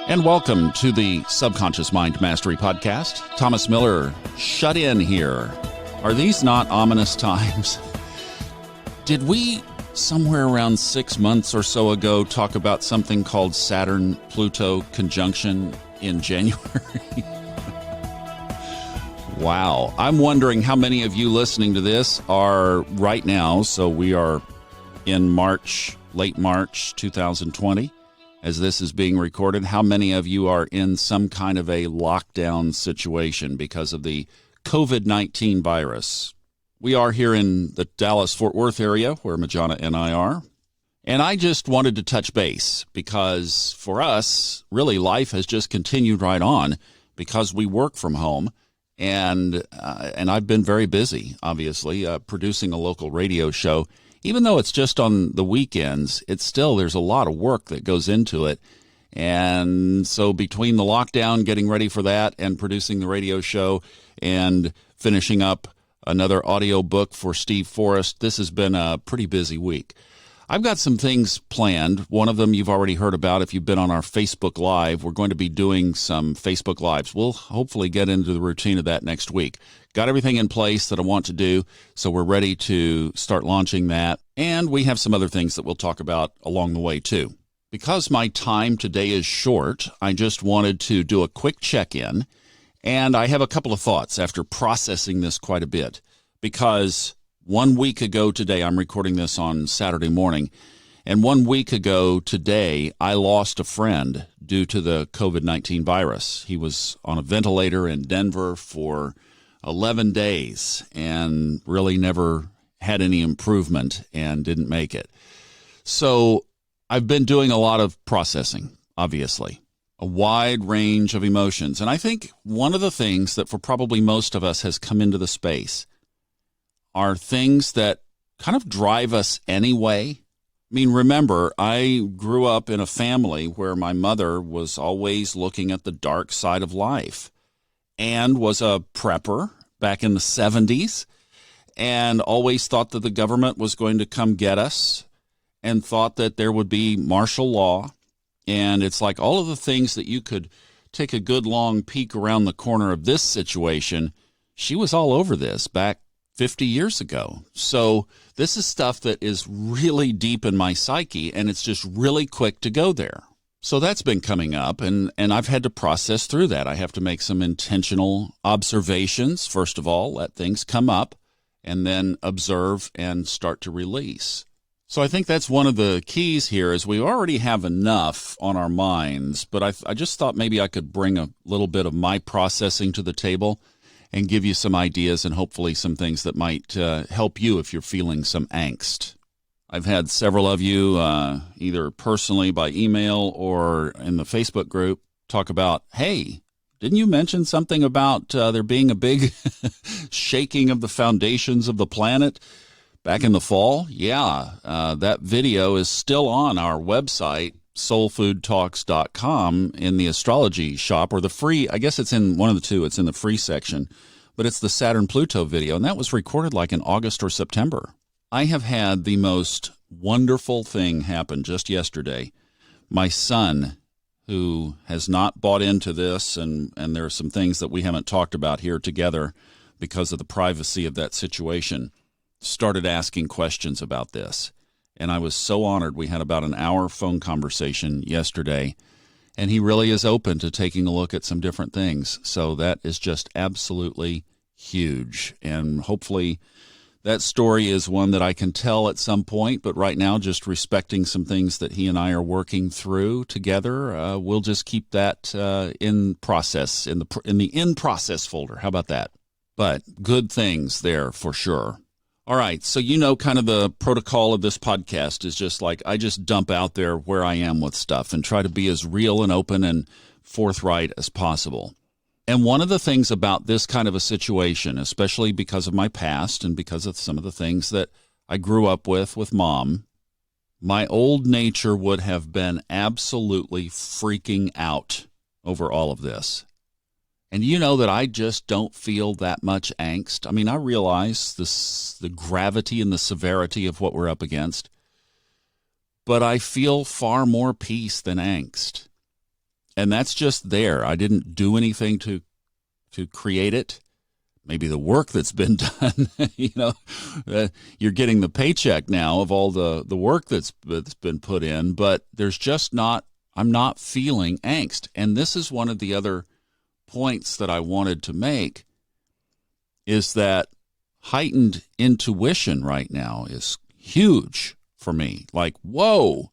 And welcome to the Subconscious Mind Mastery Podcast. Thomas Miller, shut in here. Are these not ominous times? Did we, somewhere around 6 months or so ago, talk about something called Saturn-Pluto conjunction in January? Wow. I'm wondering how many of you listening to this are right now, so we are in March, late March 2020. As this is being recorded, how many of you are in some kind of a lockdown situation because of the COVID-19 virus? We are here in the Dallas-Fort Worth area where Majana and I are. And I just wanted to touch base because for us, really life has just continued right on because we work from home. And I've been very busy, obviously, producing a local radio show. Even though it's just on the weekends, it's still, there's a lot of work that goes into it. And so between the lockdown, getting ready for that, and producing the radio show, and finishing up another audio book for Steve Forrest, this has been a pretty busy week. I've got some things planned. One of them you've already heard about if you've been on our Facebook Live. We're going to be doing some Facebook Lives. We'll hopefully get into the routine of that next week. Got everything in place that I want to do, so we're ready to start launching that. And we have some other things that we'll talk about along the way, too. Because my time today is short, I just wanted to do a quick check-in. And I have a couple of thoughts after processing this quite a bit. Because 1 week ago today, I'm recording this on Saturday morning, and 1 week ago today, I lost a friend due to the COVID-19 virus. He was on a ventilator in Denver for 11 days and really never had any improvement and didn't make it. So I've been doing a lot of processing, obviously, a wide range of emotions. And I think one of the things that for probably most of us has come into the space are things that kind of drive us anyway. I mean, remember, I grew up in a family where my mother was always looking at the dark side of life and was a prepper back in the 70s and always thought that the government was going to come get us and thought that there would be martial law. And it's like all of the things that you could take a good long peek around the corner of this situation, she was all over this back 50 years ago. So this is stuff that is really deep in my psyche, and it's just really quick to go there. So that's been coming up, and I've had to process through that. I have to make some intentional observations. First of all, let things come up, and then observe and start to release. So I think that's one of the keys here is we already have enough on our minds, but I just thought maybe I could bring a little bit of my processing to the table and give you some ideas and hopefully some things that might help you if you're feeling some angst. I've had several of you, either personally by email or in the Facebook group, talk about, hey, didn't you mention something about there being a big shaking of the foundations of the planet back in the fall? Yeah, that video is still on our website, soulfoodtalks.com, in the astrology shop, or the free, I guess it's in one of the two, it's in the free section, but it's the Saturn-Pluto video, and that was recorded like in August or September. I have had the most wonderful thing happen just yesterday. My son, who has not bought into this, and there are some things that we haven't talked about here together because of the privacy of that situation, started asking questions about this. And I was so honored. We had about an hour phone conversation yesterday, and he really is open to taking a look at some different things. So that is just absolutely huge. And hopefully that story is one that I can tell at some point, but right now just respecting some things that he and I are working through together, we'll just keep that in process, in the in-process folder. How about that? But good things there for sure. All right, so you know kind of the protocol of this podcast is just like I just dump out there where I am with stuff and try to be as real and open and forthright as possible. And one of the things about this kind of a situation, especially because of my past and because of some of the things that I grew up with Mom, my old nature would have been absolutely freaking out over all of this. And you know that I just don't feel that much angst. I mean, I realize the gravity and the severity of what we're up against, but I feel far more peace than angst. And that's just there. I didn't do anything to create it. Maybe the work that's been done, you're getting the paycheck now of all the work that's been put in, but I'm not feeling angst. And this is one of the other points that I wanted to make, is that heightened intuition right now is huge for me. Like, whoa.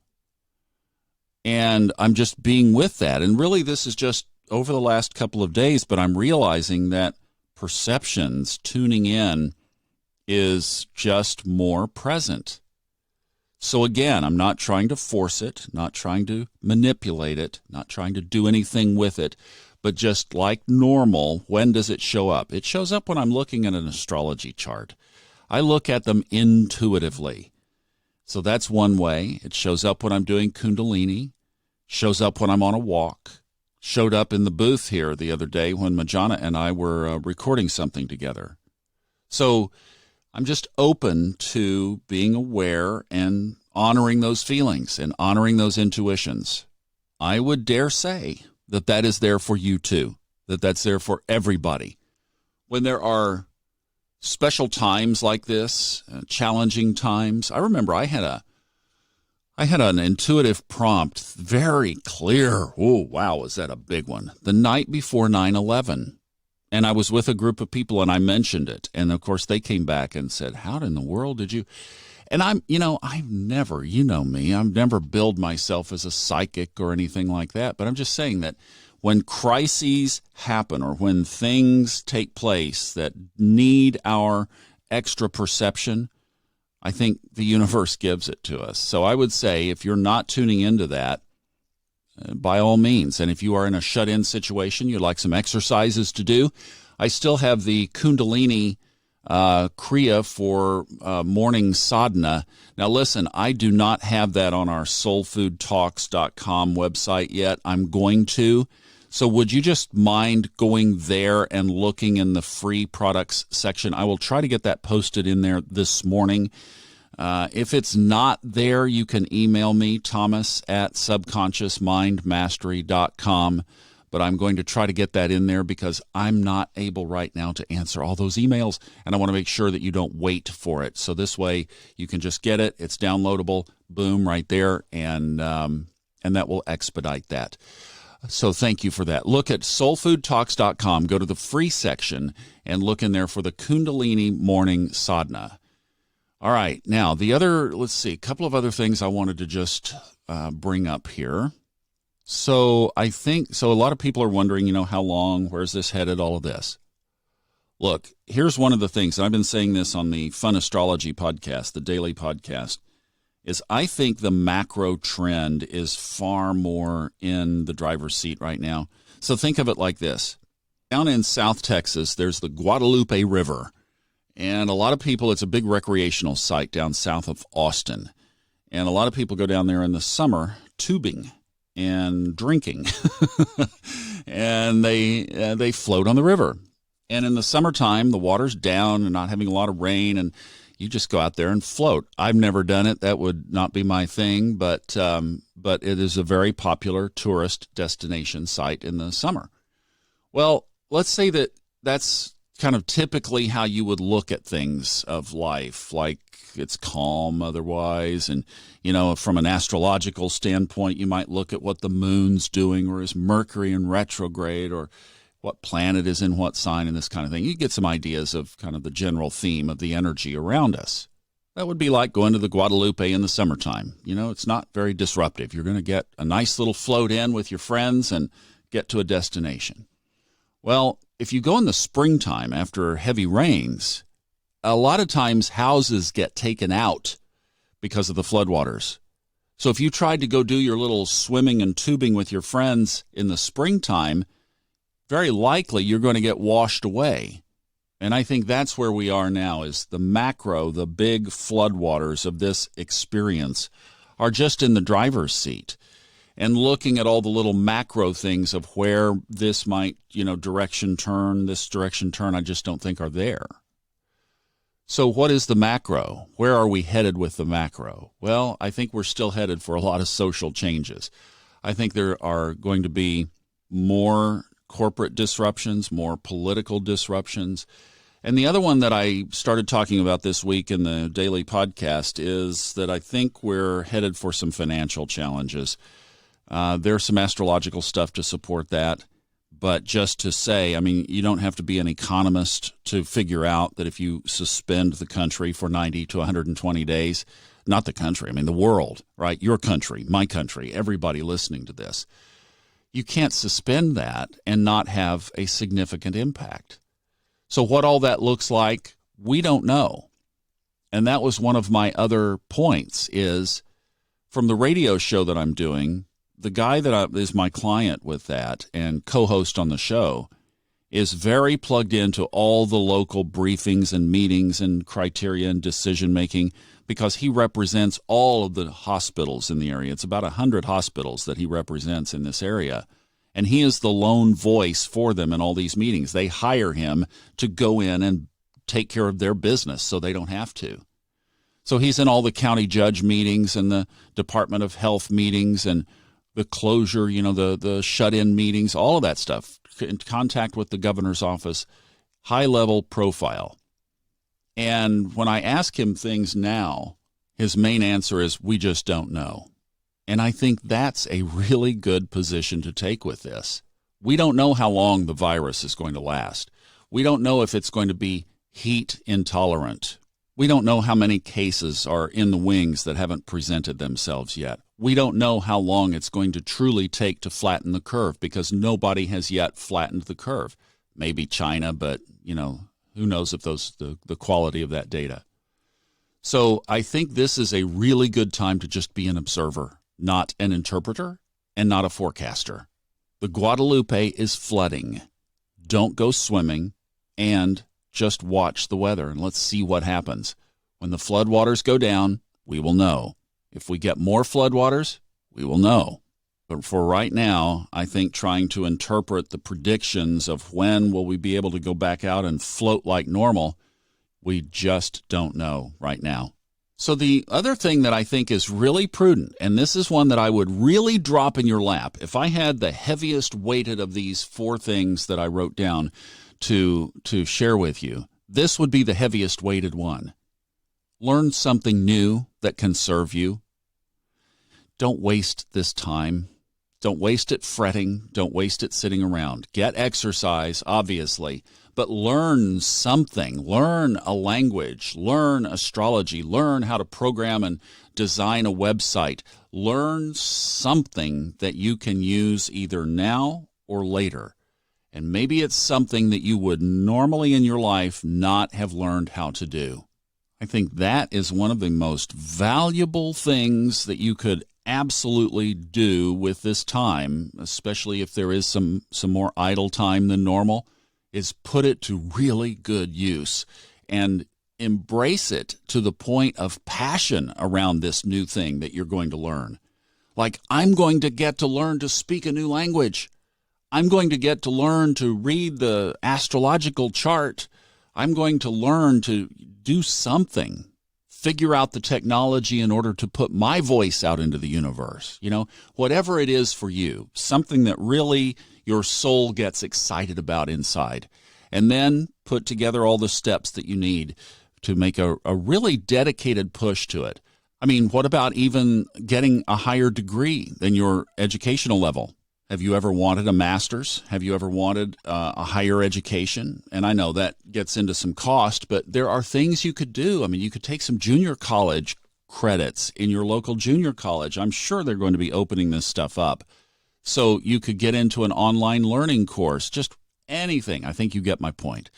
And I'm just being with that. And really, this is just over the last couple of days, but I'm realizing that perceptions, tuning in, is just more present. So again, I'm not trying to force it, not trying to manipulate it, not trying to do anything with it, but just like normal, when does it show up? It shows up when I'm looking at an astrology chart. I look at them intuitively. So that's one way. It shows up when I'm doing Kundalini, shows up when I'm on a walk, showed up in the booth here the other day when Majana and I were recording something together. So I'm just open to being aware and honoring those feelings and honoring those intuitions. I would dare say that is there for you too, that's there for everybody. When there are special times like this, challenging times, I remember I had an intuitive prompt, very clear. Oh, wow, was that a big one? The night before 9/11. And I was with a group of people and I mentioned it. And of course they came back and said, how in the world did you? And I've never, you know me, I've never billed myself as a psychic or anything like that. But I'm just saying that when crises happen or when things take place that need our extra perception, I think the universe gives it to us. So I would say if you're not tuning into that, by all means, and if you are in a shut-in situation, you'd like some exercises to do, I still have the Kundalini Kriya for morning sadhana. Now listen, I do not have that on our soulfoodtalks.com website yet. I'm going to. So would you just mind going there and looking in the free products section? I will try to get that posted in there this morning. If it's not there, you can email me, thomas@subconsciousmindmastery.com. But I'm going to try to get that in there because I'm not able right now to answer all those emails, and I want to make sure that you don't wait for it. So this way you can just get it. It's downloadable, boom, right there, and that will expedite that. So thank you for that. Look at soulfoodtalks.com. Go to the free section and look in there for the Kundalini Morning Sadhana. All right. Now, a couple of other things I wanted to just bring up here. So a lot of people are wondering, how long, where's this headed, all of this. Look, here's one of the things, and I've been saying this on the Fun Astrology podcast, the daily podcast, is I think the macro trend is far more in the driver's seat right now. So think of it like this. Down in South Texas, there's the Guadalupe River. And a lot of people, it's a big recreational site down south of Austin. And a lot of people go down there in the summer tubing and drinking. And they float on the river. And in the summertime, the water's down and not having a lot of rain, and you just go out there and float. I've never done it. That would not be my thing, but it is a very popular tourist destination site in the summer. Well, let's say that that's kind of typically how you would look at things of life, like it's calm otherwise. And, from an astrological standpoint, you might look at what the moon's doing, or is Mercury in retrograde, or what planet is in what sign, and this kind of thing. You get some ideas of kind of the general theme of the energy around us. That would be like going to the Guadalupe in the summertime. It's not very disruptive. You're going to get a nice little float in with your friends and get to a destination. Well, if you go in the springtime after heavy rains, a lot of times houses get taken out because of the floodwaters. So if you tried to go do your little swimming and tubing with your friends in the springtime, very likely you're going to get washed away. And I think that's where we are now, is the macro, the big floodwaters of this experience are just in the driver's seat. And looking at all the little macro things of where this might, direction turn, I just don't think are there. So what is the macro? Where are we headed with the macro? Well, I think we're still headed for a lot of social changes. I think there are going to be more corporate disruptions, more political disruptions. And the other one that I started talking about this week in the daily podcast is that I think we're headed for some financial challenges. There's some astrological stuff to support that. But just to say, I mean, you don't have to be an economist to figure out that if you suspend the country for 90 to 120 days, not the country, I mean the world, right? Your country, my country, everybody listening to this, you can't suspend that and not have a significant impact. So what all that looks like, we don't know. And that was one of my other points is from the radio show that I'm doing, the guy that is my client with that and co-host on the show is very plugged into all the local briefings and meetings and criteria and decision-making because he represents all of the hospitals in the area. It's about 100 hospitals that he represents in this area. And he is the lone voice for them in all these meetings. They hire him to go in and take care of their business so they don't have to. So he's in all the county judge meetings and the Department of Health meetings and the closure, the shut-in meetings, all of that stuff, in contact with the governor's office, high-level profile. And when I ask him things now, his main answer is, we just don't know. And I think that's a really good position to take with this. We don't know how long the virus is going to last. We don't know if it's going to be heat intolerant. We don't know how many cases are in the wings that haven't presented themselves yet. We don't know how long it's going to truly take to flatten the curve because nobody has yet flattened the curve. Maybe China, but, who knows if the quality of that data. So I think this is a really good time to just be an observer, not an interpreter and not a forecaster. The Guadalupe is flooding. Don't go swimming and just watch the weather and let's see what happens. When the floodwaters go down, we will know. If we get more floodwaters, we will know. But for right now, I think trying to interpret the predictions of when will we be able to go back out and float like normal, we just don't know right now. So the other thing that I think is really prudent, and this is one that I would really drop in your lap, if I had the heaviest weighted of these 4 things that I wrote down to share with you, this would be the heaviest weighted one. Learn something new that can serve you. Don't waste this time. Don't waste it fretting. Don't waste it sitting around. Get exercise, obviously, but learn something. Learn a language. Learn astrology. Learn how to program and design a website. Learn something that you can use either now or later. And maybe it's something that you would normally in your life not have learned how to do. I think that is one of the most valuable things that you could absolutely do with this time, especially if there is some more idle time than normal, is put it to really good use and embrace it to the point of passion around this new thing that you're going to learn. Like, I'm going to get to learn to speak a new language. I'm going to get to learn to read the astrological chart. I'm going to learn to do something, figure out the technology in order to put my voice out into the universe. Whatever it is for you, something that really your soul gets excited about inside. And then put together all the steps that you need to make a really dedicated push to it. I mean, what about even getting a higher degree than your educational level? Have you ever wanted a master's? Have you ever wanted a higher education? And I know that gets into some cost, but there are things you could do. I mean, you could take some junior college credits in your local junior college. I'm sure they're going to be opening this stuff up. So you could get into an online learning course, just anything. I think you get my point.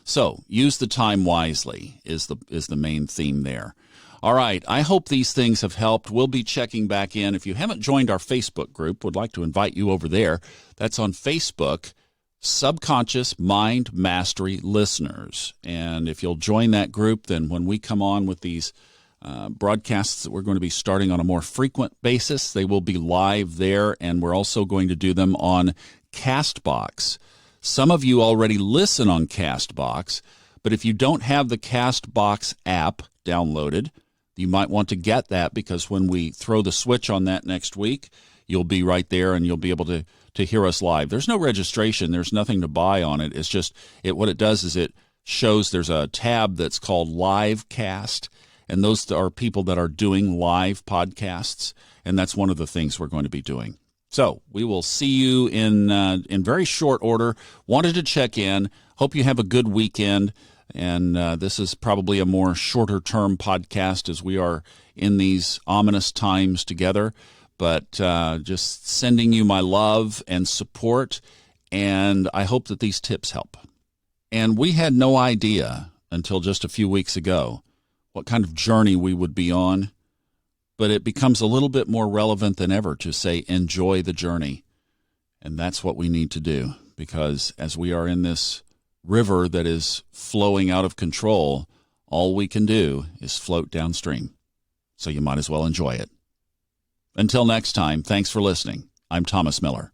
So use the time wisely is the main theme there. All right, I hope these things have helped. We'll be checking back in. If you haven't joined our Facebook group, would like to invite you over there. That's on Facebook, Subconscious Mind Mastery Listeners. And if you'll join that group, then when we come on with these broadcasts that we're going to be starting on a more frequent basis, they will be live there, and we're also going to do them on CastBox. Some of you already listen on CastBox, but if you don't have the CastBox app downloaded, you might want to get that, because when we throw the switch on that next week, you'll be right there and you'll be able to hear us live. There's no registration. There's nothing to buy on it. It's just what it does is it shows there's a tab that's called Livecast, and those are people that are doing live podcasts, and that's one of the things we're going to be doing. So we will see you in very short order. Wanted to check in. Hope you have a good weekend. And this is probably a more shorter-term podcast as we are in these ominous times together. But just sending you my love and support, and I hope that these tips help. And we had no idea until just a few weeks ago what kind of journey we would be on. But it becomes a little bit more relevant than ever to say, enjoy the journey. And that's what we need to do, because as we are in this river that is flowing out of control, all we can do is float downstream. So you might as well enjoy it. Until next time, thanks for listening. I'm Thomas Miller.